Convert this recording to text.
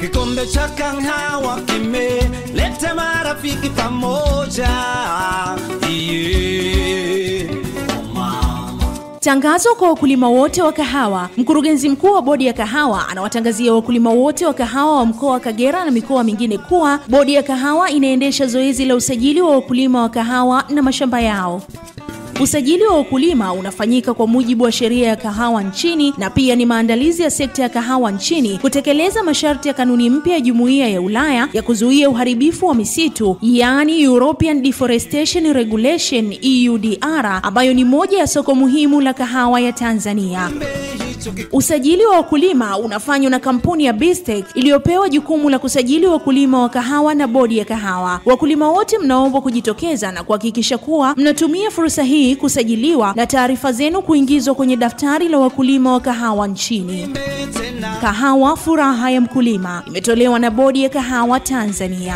Kikombe cha kahawa kimeleta marafiki pamoja. Tangazo kwa wakulima wote wa kahawa. Mkurugenzi mkuu wa bodi ya kahawa anawatangazia wakulima wote wa kahawa wa mkoa wa Kagera na mikoa mingine kuwa bodi ya kahawa inaendesha zoezi la usajili wa wakulima wa kahawa na mashamba yao. Usajili wa wakulima unafanyika kwa mujibu wa sheria ya kahawa nchini na pia ni maandalizi ya sekta ya kahawa nchini kutekeleza masharti ya kanuni mpya ya Jumuiya ya Ulaya ya kuzuia uharibifu wa misitu, yani European Deforestation Regulation EUDR, ambayo ni moja ya soko muhimu la kahawa ya Tanzania. Usajili wa wakulima unafanywa na kampuni ya Bistec iliyopewa jukumu la kusajili wakulima wa kahawa na bodi ya kahawa. Wakulima wote mnaombwa kujitokeza na kuhakikisha kuwa mnatumia fursa hii kusajiliwa na taarifa zenu kuingizwa kwenye daftari la wakulima wa kahawa nchini. Kahawa, furaha ya mkulima, imetolewa na bodi ya kahawa Tanzania.